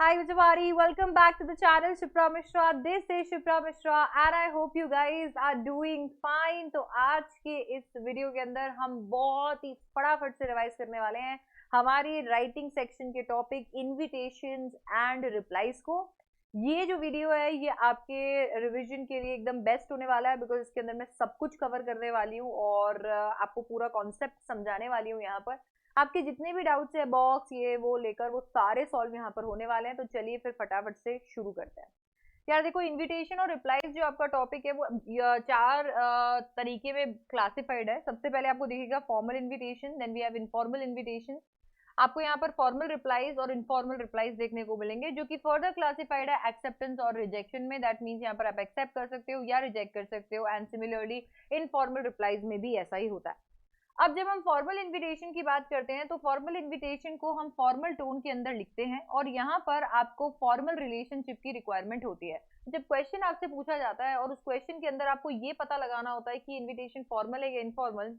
Hi Vijayawari, welcome back to the channel Shipra Mishra. This is Shipra Mishra and I hope you guys are doing fine. तो आज के इस video के अंदर हम बहुत ही फटाफट से रिवाइज करने वाले हैं हमारी राइटिंग सेक्शन के टॉपिक इन्विटेशंस एंड रिप्लाईज को। ये जो वीडियो है ये आपके रिवीजन के लिए एकदम बेस्ट होने वाला है बिकॉज इसके अंदर मैं सब कुछ कवर करने वाली हूँ और आपको पूरा कॉन्सेप्ट समझाने वाली हूँ। यहाँ पर आपके जितने भी डाउट्स है बॉक्स ये वो लेकर वो सारे सॉल्व यहाँ पर होने वाले हैं। तो चलिए फिर फटाफट से शुरू करते हैं। यार देखो, इनविटेशन और रिप्लाईज जो आपका टॉपिक है वो चार तरीके में क्लासिफाइड है। सबसे पहले आपको दिखेगा formal invitation, then we have informal invitation. आपको यहाँ पर फॉर्मल रिप्लाईज और इनफॉर्मल रिप्लाईज देखने को मिलेंगे जो कि फर्दर क्लासिफाइड है एक्सेप्टेंस और रिजेक्शन में। दैट मीन्स यहाँ पर आप एक्सेप्ट कर सकते हो या रिजेक्ट कर सकते हो एंड सिमिलरली इनफॉर्मल रिप्लाईज में भी ऐसा ही होता है। अब जब हम फॉर्मल इन्विटेशन की बात करते हैं तो फॉर्मल इन्विटेशन को हम फॉर्मल टोन के अंदर लिखते हैं और यहाँ पर आपको फॉर्मल रिलेशनशिप की रिक्वायरमेंट होती है। जब क्वेश्चन आपसे पूछा जाता है और उस क्वेश्चन के अंदर आपको ये पता लगाना होता है कि इन्विटेशन फॉर्मल है या इनफॉर्मल,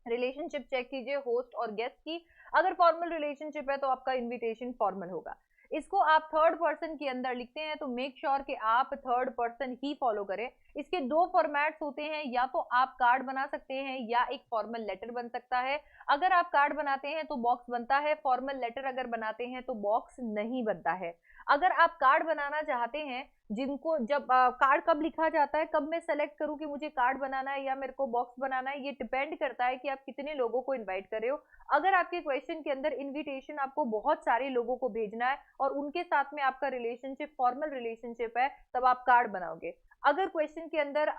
रिलेशनशिप चेक कीजिए होस्ट और गेस्ट की। अगर फॉर्मल रिलेशनशिप है तो आपका इन्विटेशन फॉर्मल होगा। इसको आप थर्ड पर्सन के अंदर लिखते हैं तो मेक श्योर कि आप थर्ड पर्सन ही फॉलो करें। इसके दो फॉर्मेट्स होते हैं, या तो आप कार्ड बना सकते हैं या एक फॉर्मल लेटर बन सकता है। अगर आप कार्ड बनाते हैं तो बॉक्स बनता है, फॉर्मल लेटर अगर बनाते हैं तो बॉक्स नहीं बनता है। अगर आप कार्ड बनाना चाहते हैं, जिनको जब कार्ड कब लिखा जाता है, कब मैं सेलेक्ट करूं कि मुझे कार्ड बनाना है या मेरे को बॉक्स बनाना है, ये डिपेंड करता है कि आप कितने लोगों को इनवाइट कर रहे हो। अगर आपके क्वेश्चन के अंदर इनविटेशन आपको बहुत सारे लोगों को भेजना है और उनके साथ में आपका रिलेशनशिप फॉर्मल रिलेशनशिप है तब आप कार्ड बनाओगे। अगर क्वेश्चन के अंदर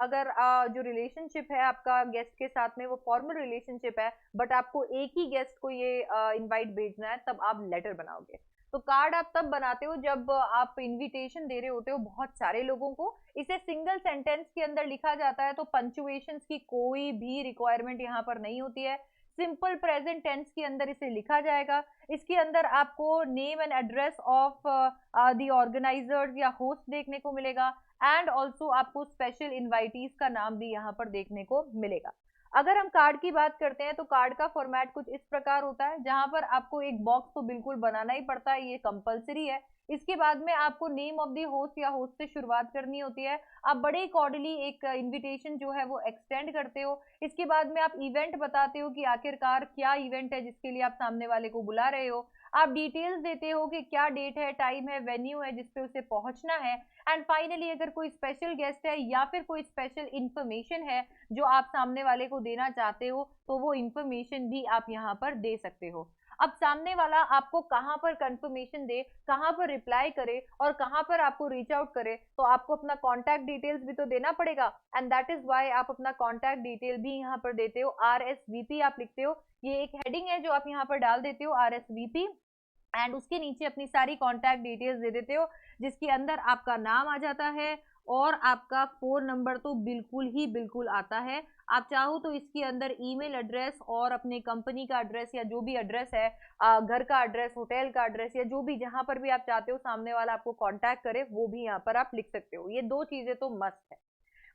जो रिलेशनशिप है आपका गेस्ट के साथ में वो फॉर्मल रिलेशनशिप है बट आपको एक ही गेस्ट को ये इनवाइट भेजना है तब आप लेटर बनाओगे। तो कार्ड आप तब बनाते हो जब आप इनविटेशन दे रहे होते हो बहुत सारे लोगों को। इसे सिंगल सेंटेंस के अंदर लिखा जाता है तो पंक्चुएशंस की कोई भी रिक्वायरमेंट यहाँ पर नहीं होती है। सिंपल प्रेजेंट टेंस के अंदर इसे लिखा जाएगा। इसके अंदर आपको name and address of the organizers या होस्ट देखने को मिलेगा एंड ऑल्सो आपको स्पेशल इनवाइटीज का नाम भी यहाँ पर देखने को मिलेगा। अगर हम कार्ड की बात करते हैं तो कार्ड का फॉर्मेट कुछ इस प्रकार होता है जहां पर आपको एक बॉक्स तो बिल्कुल बनाना ही पड़ता है, ये कंपलसरी है। इसके बाद में आपको नेम ऑफ द होस्ट या होस्ट से शुरुआत करनी होती है। आप बड़े अकॉर्डिंगली एक इनविटेशन जो है वो एक्सटेंड करते हो। इसके बाद में आप इवेंट बताते हो कि आखिरकार क्या इवेंट है जिसके लिए आप सामने वाले को बुला रहे हो। आप डिटेल्स देते हो कि क्या डेट है, टाइम है, वेन्यू है जिसपे उसे पहुंचना है। एंड फाइनली अगर कोई स्पेशल गेस्ट है या फिर कोई स्पेशल इंफॉर्मेशन है जो आप सामने वाले को देना चाहते हो तो वो इंफॉर्मेशन भी आप यहाँ पर दे सकते हो। अब सामने वाला आपको कहाँ पर कंफर्मेशन दे, कहाँ पर रिप्लाई करे और कहाँ पर आपको रीच आउट करे तो आपको अपना कॉन्टैक्ट डिटेल्स भी तो देना पड़ेगा एंड दैट इज वाई आप अपना कॉन्टैक्ट डिटेल भी यहाँ पर देते हो। RSVP आप लिखते हो, ये एक हेडिंग है जो आप यहाँ पर डाल देते हो RSVP एंड उसके नीचे अपनी सारी कॉन्टैक्ट डिटेल्स दे देते हो जिसके अंदर आपका नाम आ जाता है और आपका फोन नंबर तो बिल्कुल ही बिल्कुल आता है। आप चाहो तो इसके अंदर ईमेल एड्रेस और अपने कंपनी का एड्रेस या जो भी एड्रेस है, घर का एड्रेस, होटल का एड्रेस या जो भी जहां पर भी आप चाहते हो सामने वाला आपको कांटेक्ट करे वो भी यहाँ पर आप लिख सकते हो। ये दो चीजें तो मस्ट है।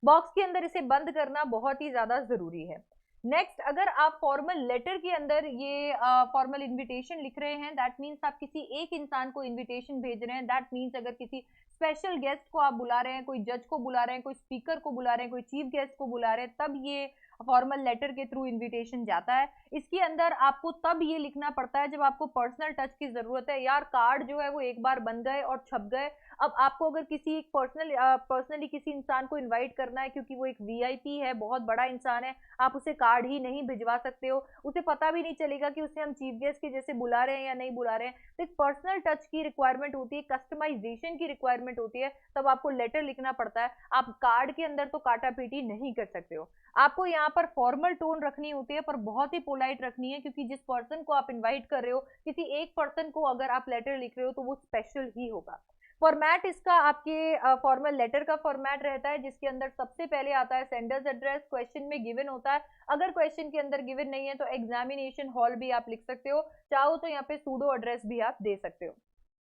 बॉक्स के अंदर इसे बंद करना बहुत ही ज्यादा जरूरी है। नेक्स्ट, अगर आप फॉर्मल लेटर के अंदर ये फॉर्मल इनविटेशन लिख रहे हैं दैट मीन्स आप किसी एक इंसान को इनविटेशन भेज रहे हैं। दैट मीन्स अगर किसी स्पेशल गेस्ट को आप बुला रहे हैं, कोई जज को बुला रहे हैं, कोई स्पीकर को बुला रहे हैं, कोई चीफ गेस्ट को बुला रहे हैं, तब ये फॉर्मल लेटर के थ्रू इनविटेशन जाता है। इसके अंदर आपको तब ये लिखना पड़ता है जब आपको पर्सनल टच की जरूरत है। यार कार्ड जो है वो एक बार बन गए और छप गए। अब आपको अगर किसी एक पर्सनली किसी इंसान को इनवाइट करना है क्योंकि वो एक वीआईपी है, बहुत बड़ा इंसान है, आप उसे कार्ड ही नहीं भिजवा सकते हो। उसे पता भी नहीं चलेगा कि उसे हम चीफ गेस्ट के जैसे बुला रहे हैं या नहीं बुला रहे हैं। तो एक पर्सनल टच की रिक्वायरमेंट होती है, कस्टमाइजेशन की रिक्वायरमेंट होती है, तब आपको लेटर लिखना पड़ता है। आप कार्ड के अंदर तो काटा पीटी नहीं कर सकते हो। आपको यहाँ पर फॉर्मल टोन रखनी होती है पर बहुत ही पोलाइट रखनी है क्योंकि जिस पर्सन को आप इनवाइट कर रहे हो, किसी एक पर्सन को अगर आप लेटर लिख रहे हो तो वो स्पेशल ही होगा। फॉर्मेट इसका आपके फॉर्मल लेटर का फॉर्मेट रहता है जिसके अंदर सबसे पहले आता है सेंडर्स एड्रेस, क्वेश्चन में गिवन होता है। अगर क्वेश्चन के अंदर गिवन नहीं है तो एग्जामिनेशन हॉल भी आप लिख सकते हो, चाहो तो यहाँ पे सूडो एड्रेस भी आप दे सकते हो।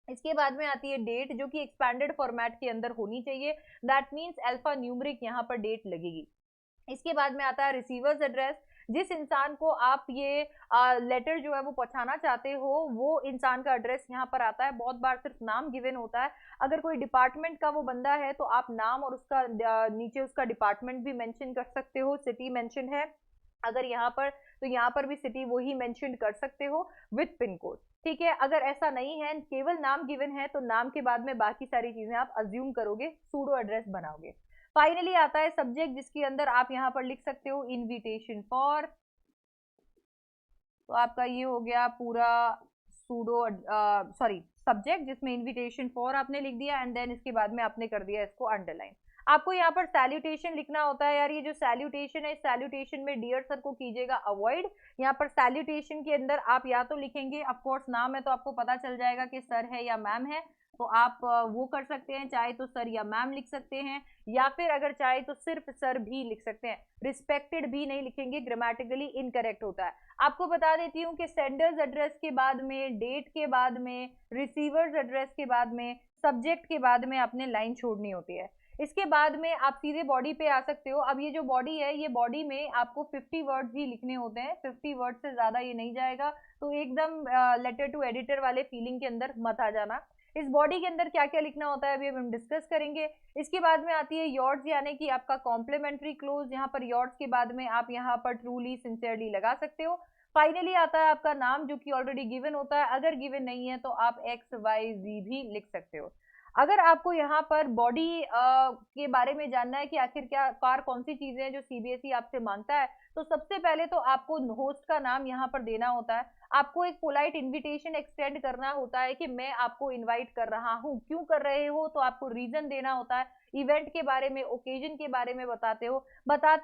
इसके बाद में आती है डेट जो कि एक्सपैंडेड फॉर्मेट के अंदर होनी चाहिए। दैट मीन्स अल्फा न्यूमरिक यहाँ पर डेट लगेगी। इसके बाद में आता है रिसीवर्स एड्रेस। जिस इंसान को आप ये लेटर जो है वो पहुंचाना चाहते हो, वो इंसान का एड्रेस यहाँ पर आता है। बहुत बार सिर्फ नाम गिवन होता है। अगर कोई डिपार्टमेंट का वो बंदा है तो आप नाम और उसका नीचे उसका डिपार्टमेंट भी मेंशन कर सकते हो। सिटी मेंशन है अगर यहाँ पर, तो यहाँ पर भी सिटी वो ही मेंशन कर सकते हो विथ पिन कोड। ठीक है, अगर ऐसा नहीं है, केवल नाम गिवन है, तो नाम के बाद में बाकी सारी चीजें आप अज्यूम करोगे, सूडो एड्रेस बनाओगे। फाइनली आता है सब्जेक्ट, जिसके अंदर आप यहाँ पर लिख सकते हो इनविटेशन फॉर। तो आपका ये हो गया पूरा सूडो सॉरी सब्जेक्ट, जिसमें इनविटेशन फॉर आपने लिख दिया एंड देन इसके बाद में आपने कर दिया इसको अंडरलाइन। आपको यहाँ पर सैल्यूटेशन लिखना होता है। यार ये जो सैल्यूटेशन है, इस सैल्यूटेशन में डियर सर को कीजिएगा अवॉइड। यहाँ पर सैल्यूटेशन के अंदर आप या तो लिखेंगे, ऑफ कोर्स नाम है तो आपको पता चल जाएगा कि सर है या मैम है, तो आप वो कर सकते हैं, चाहे तो सर या मैम लिख सकते हैं, या फिर अगर चाहे तो सिर्फ सर भी लिख सकते हैं। रिस्पेक्टेड भी नहीं लिखेंगे, ग्रामेटिकली इनकरेक्ट होता है। आपको बता देती हूँ कि सेंडर्स एड्रेस के बाद में, डेट के बाद में, रिसीवर्स एड्रेस के बाद में, सब्जेक्ट के बाद में आपने लाइन छोड़नी होती है। इसके बाद में आप सीधे बॉडी पे आ सकते हो। अब ये जो बॉडी है, ये बॉडी में आपको 50 वर्ड्स ही लिखने होते हैं, 50 वर्ड से ज्यादा ये नहीं जाएगा। तो एकदम लेटर टू एडिटर वाले फीलिंग के अंदर मत आ जाना। इस बॉडी के अंदर क्या क्या लिखना होता है अभी हम डिस्कस करेंगे। इसके बाद में आती है योर्स, यानी कि आपका कॉम्प्लीमेंट्री क्लोज। यहाँ पर योर्स के बाद में आप यहाँ पर ट्रूली सिंसियरली लगा सकते हो। फाइनली आता है आपका नाम, जो कि ऑलरेडी गिवन होता है। अगर गिवन नहीं है तो आप XYZ भी लिख सकते हो। अगर आपको यहाँ पर बॉडी के बारे में जानना है कि आखिर क्या कार कौन सी चीजें हैं जो सीबीएसई आपसे मांगता है, तो सबसे पहले तो आपको होस्ट का नाम यहाँ पर देना होता है। आपको एक पोलाइट इनविटेशन एक्सटेंड करना होता है कि मैं आपको इनवाइट कर रहा हूँ। क्यों कर रहे हो, तो आपको रीजन देना होता है। इवेंट के बारे में, ओकेजन के बारे में बताते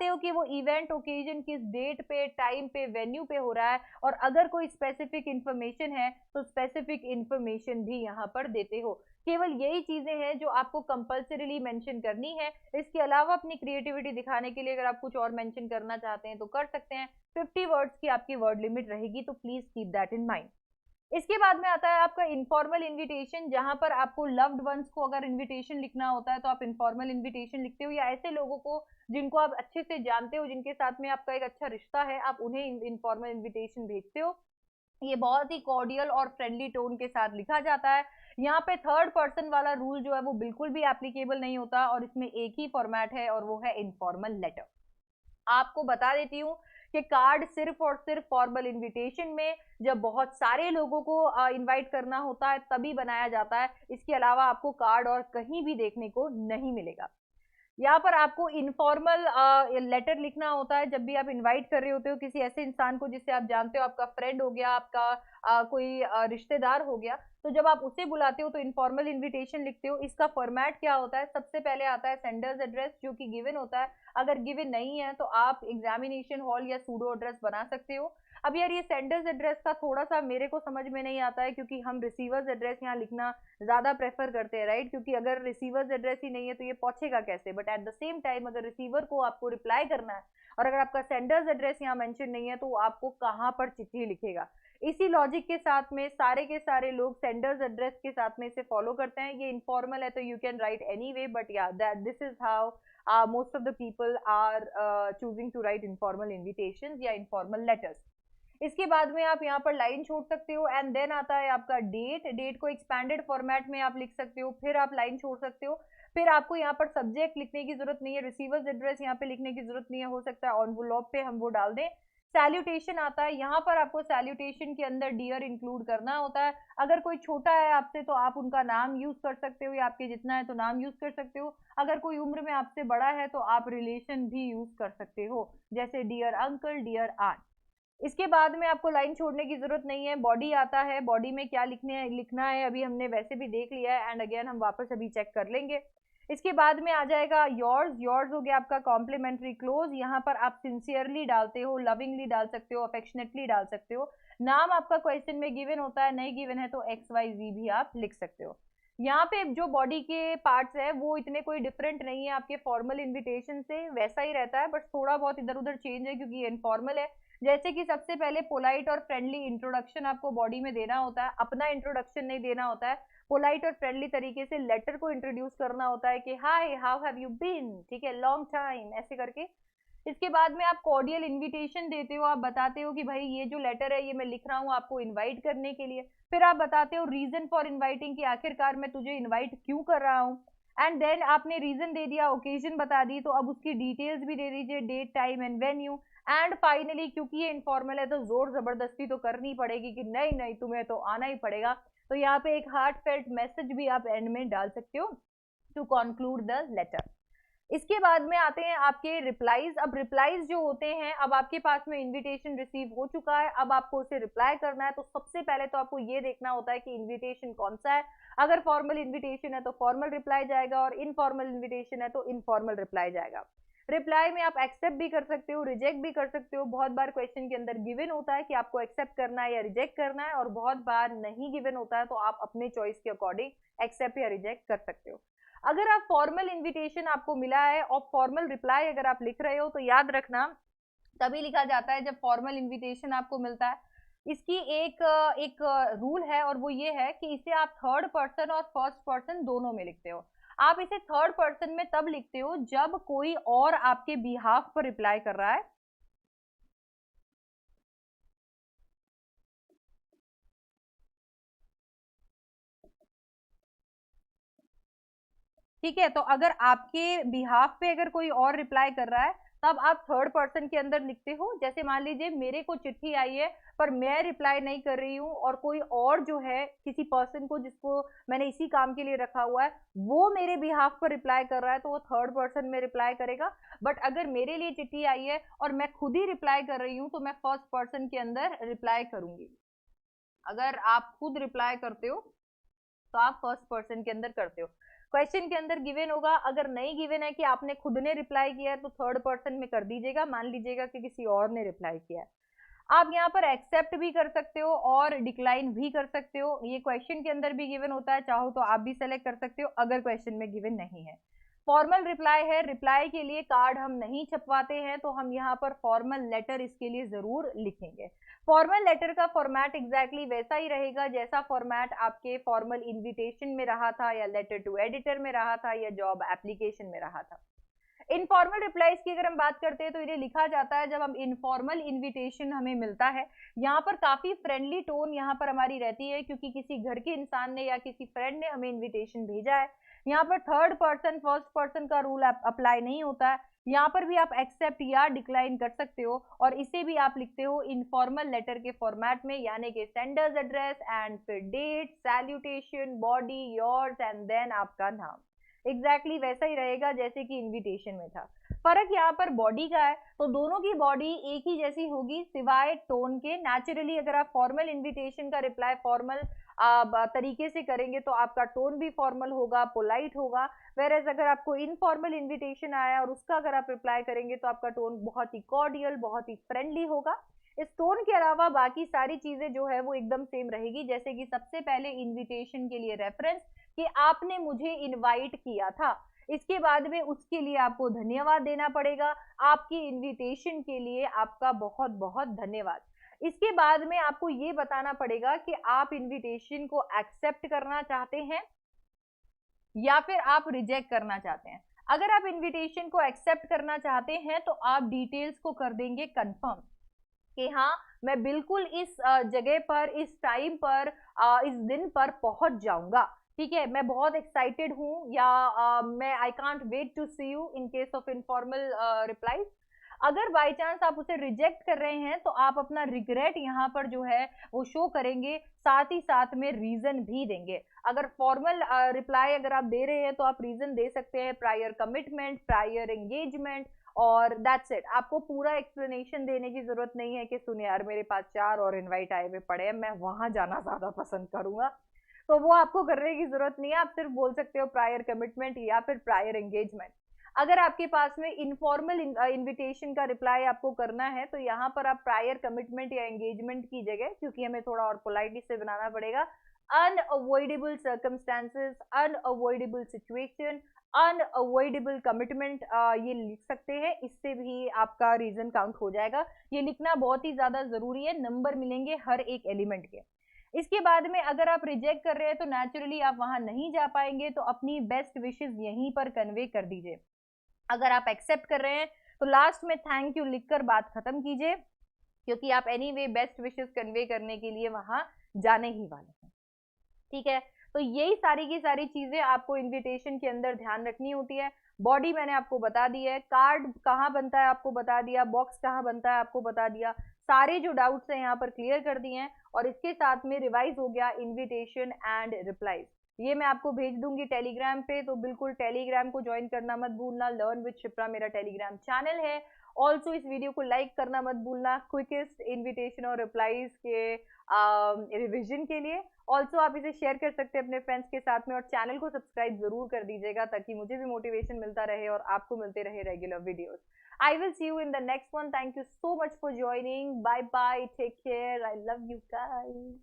हो कि वो इवेंट ओकेजन किस डेट पे, टाइम पे, वेन्यू पे हो रहा है, और अगर कोई स्पेसिफिक इंफॉर्मेशन है तो स्पेसिफिक इंफॉर्मेशन भी यहाँ पर देते हो। केवल यही चीजें हैं जो आपको कंपल्सरीली मेंशन करनी है। इसके अलावा अपनी क्रिएटिविटी दिखाने के लिए अगर आप कुछ और मेंशन करना चाहते हैं तो कर सकते हैं। 50 वर्ड्स की आपकी वर्ड लिमिट रहेगी, तो please keep that in mind. इसके बाद में आता है आपका इनफॉर्मल इनविटेशन, जहां पर आपको लव्ड वंस को अगर इनविटेशन लिखना होता है तो आप इनफॉर्मल इनविटेशन लिखते हो, या ऐसे लोगों को जिनको आप अच्छे से जानते हो, जिनके साथ में आपका एक अच्छा रिश्ता है, आप उन्हें इनफॉर्मल इनविटेशन भेजते हो। ये बहुत ही कॉर्डियल और फ्रेंडली टोन के साथ लिखा जाता है। यहाँ पे थर्ड पर्सन वाला रूल जो है वो बिल्कुल भी एप्लीकेबल नहीं होता, और इसमें एक ही फॉर्मेट है और वो है इनफॉर्मल लेटर। आपको बता देती हूँ कि कार्ड सिर्फ और सिर्फ फॉर्मल इनविटेशन में, जब बहुत सारे लोगों को इनवाइट करना होता है तभी बनाया जाता है। इसके अलावा आपको कार्ड और कहीं भी देखने को नहीं मिलेगा। यहाँ पर आपको इनफॉर्मल लेटर लिखना होता है जब भी आप इनवाइट कर रहे होते हो किसी ऐसे इंसान को जिससे आप जानते हो, आपका फ्रेंड हो गया, आपका कोई रिश्तेदार हो गया, तो जब आप उसे बुलाते हो तो इनफॉर्मल इनविटेशन लिखते हो। इसका फॉर्मेट क्या होता है, सबसे पहले आता है सेंडर्स एड्रेस, जो कि गिवन होता है। अगर गिवन नहीं है तो आप एग्जामिनेशन हॉल या सूडो एड्रेस बना सकते हो। अब यार ये सेंडर्स एड्रेस का थोड़ा सा मेरे को समझ में नहीं आता है, क्योंकि हम रिसीवर्स एड्रेस यहाँ लिखना ज्यादा प्रेफर करते हैं, राइट? क्योंकि अगर रिसीवर्स एड्रेस ही नहीं है तो ये पहुंचेगा कैसे? But at the same time अगर रिसीवर को आपको रिप्लाई करना है और अगर आपका सेंडर्स एड्रेस यहाँ मेंशन नहीं है तो आपको कहाँ पर चिट्ठी लिखेगा? इसी लॉजिक के साथ में सारे के सारे लोग सेंडर्स एड्रेस के साथ में इसे फॉलो करते हैं। ये इनफॉर्मल है तो you can write any way, but yeah that this is how most of the people are choosing to write informal invitation या इनफॉर्मल लेटर्स। इसके बाद में आप यहाँ पर लाइन छोड़ सकते हो एंड देन आता है आपका डेट को एक्सपैंडेड फॉर्मेट में आप लिख सकते हो, फिर आप लाइन छोड़ सकते हो। फिर आपको यहाँ पर सब्जेक्ट लिखने की जरूरत नहीं है, रिसीवर्स एड्रेस यहाँ पे लिखने की जरूरत नहीं है, हो सकता है एनवेलप पे हम वो डाल दें। सैल्यूटेशन आता है, यहाँ पर आपको सैल्यूटेशन के अंदर डियर इंक्लूड करना होता है। अगर कोई छोटा है आपसे तो आप उनका नाम यूज कर सकते हो, या आपके जितना है तो नाम यूज कर सकते हो। अगर कोई उम्र में आपसे बड़ा है तो आप रिलेशन भी यूज कर सकते हो, जैसे डियर अंकल, डियर आंट। इसके बाद में आपको लाइन छोड़ने की जरूरत नहीं है। बॉडी आता है, बॉडी में क्या लिखना है अभी हमने वैसे भी देख लिया है एंड अगेन हम वापस अभी चेक कर लेंगे। इसके बाद में आ जाएगा योर्स हो गया आपका कॉम्प्लीमेंट्री क्लोज। यहाँ पर आप सिंसियरली डालते हो, लविंगली डाल सकते हो, अफेक्शनेटली डाल सकते हो। नाम आपका क्वेश्चन में गिवन होता है, नहीं गिवन है तो XYZ भी आप लिख सकते हो। यहाँ पे जो बॉडी के पार्ट्स है वो इतने कोई डिफरेंट नहीं है आपके फॉर्मल इन्विटेशन से, वैसा ही रहता है, बट थोड़ा बहुत इधर उधर चेंज है क्योंकि ये इनफॉर्मल है। जैसे कि सबसे पहले पोलाइट और फ्रेंडली इंट्रोडक्शन आपको बॉडी में देना होता है, अपना इंट्रोडक्शन नहीं देना होता है। पोलाइट और फ्रेंडली तरीके से लेटर को इंट्रोड्यूस करना होता है कि hi how have you been, ठीक है, लॉन्ग टाइम, ऐसे करके। इसके बाद में आप कॉर्डियल इन्विटेशन देते हो, आप बताते हो कि भाई ये जो लेटर है ये मैं लिख रहा हूँ आपको इनवाइट करने के लिए। फिर आप बताते हो रीजन फॉर इनवाइटिंग, कि आखिरकार मैं तुझे इनवाइट क्यों कर रहा हूँ। एंड देन आपने रीजन दे दिया, ओकेजन बता दी, तो अब उसकी डिटेल्स भी दे दीजिए, date time and venue. And finally क्योंकि ये इनफॉर्मल है तो जोर जबरदस्ती तो करनी पड़ेगी कि नहीं नहीं तुम्हें तो आना ही पड़ेगा, तो यहाँ पे एक हार्ट फेल्ट मैसेज भी आप एंड में डाल सकते हो टू कंक्लूड द लेटर। इसके बाद में आते हैं आपके रिप्लाईज। अब रिप्लाईज जो होते हैं, अब आपके पास में इनविटेशन रिसीव हो चुका है, अब आपको उसे रिप्लाई करना है, तो सबसे पहले तो आपको ये देखना होता है कि इनविटेशन कौन सा है। अगर फॉर्मल इनविटेशन है तो फॉर्मल रिप्लाई जाएगा, और इनफॉर्मल इनविटेशन है तो इनफॉर्मल रिप्लाई जाएगा। रिप्लाई में आप एक्सेप्ट भी कर सकते हो, रिजेक्ट भी कर सकते हो। बहुत बार क्वेश्चन के अंदर गिवन होता है कि आपको एक्सेप्ट करना है या रिजेक्ट करना है, और बहुत बार नहीं गिवन होता है, तो आप अपने चॉइस के अकॉर्डिंग एक्सेप्ट या रिजेक्ट कर सकते हो। अगर आप फॉर्मल इनविटेशन आपको मिला है और फॉर्मल रिप्लाई अगर आप लिख रहे हो, तो याद रखना तभी लिखा जाता है जब फॉर्मल इनविटेशन आपको मिलता है। इसकी एक रूल है, और वो ये है कि इसे आप थर्ड पर्सन और फर्स्ट पर्सन दोनों में लिखते हो। आप इसे थर्ड पर्सन में तब लिखते हो जब कोई और आपके बिहाफ पर रिप्लाई कर रहा है। ठीक है, तो अगर आपके बिहाफ पे अगर कोई और रिप्लाई कर रहा है, तब आप थर्ड पर्सन के अंदर लिखते हो। जैसे मान लीजिए मेरे को चिट्ठी आई है पर मैं रिप्लाई नहीं कर रही हूँ, और कोई और जो है किसी पर्सन को जिसको मैंने इसी काम के लिए रखा हुआ है वो मेरे बिहाफ पर रिप्लाई कर रहा है, तो वो थर्ड पर्सन में रिप्लाई करेगा। बट अगर मेरे लिए चिट्ठी आई है और मैं खुद ही रिप्लाई कर रही हूँ, तो मैं फर्स्ट पर्सन के अंदर रिप्लाई करूंगी। अगर आप खुद रिप्लाई करते हो तो आप फर्स्ट पर्सन के अंदर करते हो। क्वेश्चन के अंदर गिवन होगा, अगर नहीं गिवन है कि आपने खुद ने रिप्लाई किया है तो थर्ड पर्सन में कर दीजिएगा। मान लीजिएगा कि किसी और ने रिप्लाई किया है। आप यहाँ पर एक्सेप्ट भी कर सकते हो और डिक्लाइन भी कर सकते हो। ये क्वेश्चन के अंदर भी गिवन होता है, चाहो तो आप भी सेलेक्ट कर सकते हो अगर क्वेश्चन में गिवन नहीं है। फॉर्मल रिप्लाई है, रिप्लाई के लिए कार्ड हम नहीं छपवाते हैं, तो हम यहाँ पर फॉर्मल लेटर इसके लिए जरूर लिखेंगे। फॉर्मल लेटर का फॉर्मेट एग्जैक्टली वैसा ही रहेगा जैसा फॉर्मेट आपके फॉर्मल इनविटेशन में रहा था, या लेटर टू एडिटर में रहा था, या जॉब एप्लीकेशन में रहा था। इनफॉर्मल रिप्लाईज की अगर हम बात करते हैं तो इन्हें लिखा जाता है जब हम इनफॉर्मल इनविटेशन हमें मिलता है। यहाँ पर काफी फ्रेंडली टोन यहाँ पर हमारी रहती है, क्योंकि किसी घर के इंसान ने या किसी फ्रेंड ने हमें इनविटेशन भेजा है। यहाँ पर थर्ड पर्सन फर्स्ट पर्सन का रूल अप्लाई नहीं होता है। यहाँ पर भी आप एक्सेप्ट या डिक्लाइन कर सकते हो, और इसे भी आप लिखते हो इनफॉर्मल लेटर के फॉर्मेट में, यानी कि सेंडर्स एड्रेस एंड फिर date, salutation, body, yours and then आपका नाम। एग्जैक्टली वैसा ही रहेगा जैसे कि इनविटेशन में था। फर्क यहाँ पर बॉडी का है, तो दोनों की बॉडी एक ही जैसी होगी सिवाय टोन के। नेचुरली अगर आप फॉर्मल इनविटेशन का रिप्लाई फॉर्मल तरीके से करेंगे तो आपका टोन भी फॉर्मल होगा, पोलाइट होगा। वेरएज अगर आपको इनफॉर्मल इनविटेशन आया और उसका अगर आप रिप्लाई करेंगे तो आपका टोन बहुत ही कॉर्डियल, बहुत ही फ्रेंडली होगा। इस टोन के अलावा बाकी सारी चीजें जो है वो एकदम सेम रहेगी, जैसे कि सबसे पहले इनविटेशन के लिए रेफरेंस कि आपने मुझे इनवाइट किया था। इसके बाद में उसके लिए आपको धन्यवाद देना पड़ेगा, आपकी इनविटेशन के लिए आपका बहुत बहुत धन्यवाद। इसके बाद में आपको ये बताना पड़ेगा कि आप इनविटेशन को एक्सेप्ट करना चाहते हैं या फिर आप रिजेक्ट करना चाहते हैं। अगर आप इनविटेशन को एक्सेप्ट करना चाहते हैं तो आप डिटेल्स को कर देंगे कंफर्म कि हाँ मैं बिल्कुल इस जगह पर, इस टाइम पर, इस दिन पर पहुंच जाऊंगा। ठीक है, मैं बहुत एक्साइटेड हूँ, या मैं I can't wait to see you in case of informal reply. अगर बाई चांस आप उसे रिजेक्ट कर रहे हैं तो आप अपना रिग्रेट यहाँ पर जो है वो शो करेंगे, साथ ही साथ में रीजन भी देंगे। अगर फॉर्मल रिप्लाई अगर आप दे रहे हैं तो आप रीजन दे सकते हैं, प्रायर कमिटमेंट, प्रायर एंगेजमेंट, और दैट्स इट। आपको पूरा एक्सप्लेनेशन देने की जरूरत नहीं है कि सुन यार मेरे पास 4 और इनवाइट आए हुए पड़े हैं, मैं वहां जाना ज्यादा पसंद करूंगा। तो वो आपको करने की जरूरत नहीं है, आप सिर्फ बोल सकते हो प्रायर कमिटमेंट या फिर प्रायर एंगेजमेंट। अगर आपके पास में इनफॉर्मल इनविटेशन का रिप्लाई आपको करना है तो यहाँ पर आप प्रायर कमिटमेंट या एंगेजमेंट की जगह, क्योंकि हमें थोड़ा और पोलाइटली से बनाना पड़ेगा, unavoidable circumstances, unavoidable situation, unavoidable commitment ये लिख सकते हैं। इससे भी आपका रीजन काउंट हो जाएगा। ये लिखना बहुत ही ज्यादा जरूरी है, नंबर मिलेंगे हर एक एलिमेंट के। इसके बाद में अगर आप रिजेक्ट कर रहे हैं तो नेचुरली आप वहां नहीं जा पाएंगे, तो अपनी बेस्ट विशेस यहीं पर कन्वे कर दीजिए। अगर आप एक्सेप्ट कर रहे हैं तो लास्ट में थैंक यू लिखकर बात खत्म कीजिए, क्योंकि आप एनीवे बेस्ट विशेस कन्वे करने के लिए वहां जाने ही वाले हैं। ठीक है, तो यही सारी की सारी चीजें आपको इनविटेशन के अंदर ध्यान रखनी होती है। बॉडी मैंने आपको बता दी है, कार्ड कहाँ बनता है आपको बता दिया, बॉक्स कहाँ बनता है आपको बता दिया, सारे जो डाउट्स हैं यहाँ पर क्लियर कर दिए हैं, और इसके साथ में रिवाइज हो गया इनविटेशन एंड रिप्लाईज। ये मैं आपको भेज दूंगी टेलीग्राम पे, तो बिल्कुल टेलीग्राम को ज्वाइन करना मत भूलना। लर्न विद शिप्रा मेरा टेलीग्राम चैनल है। ऑल्सो इस वीडियो को लाइक करना मत भूलना क्विकेस्ट इनविटेशन और रिप्लाईज के रिविजन के लिए। ऑल्सो आप इसे शेयर कर सकते हैं अपने फ्रेंड्स के साथ में, और चैनल को सब्सक्राइब जरूर कर दीजिएगा ताकि मुझे भी मोटिवेशन मिलता रहे और आपको मिलते रहे regular videos. I will see you in the next one. Thank you so much for joining. Bye bye, take care, I love you guys.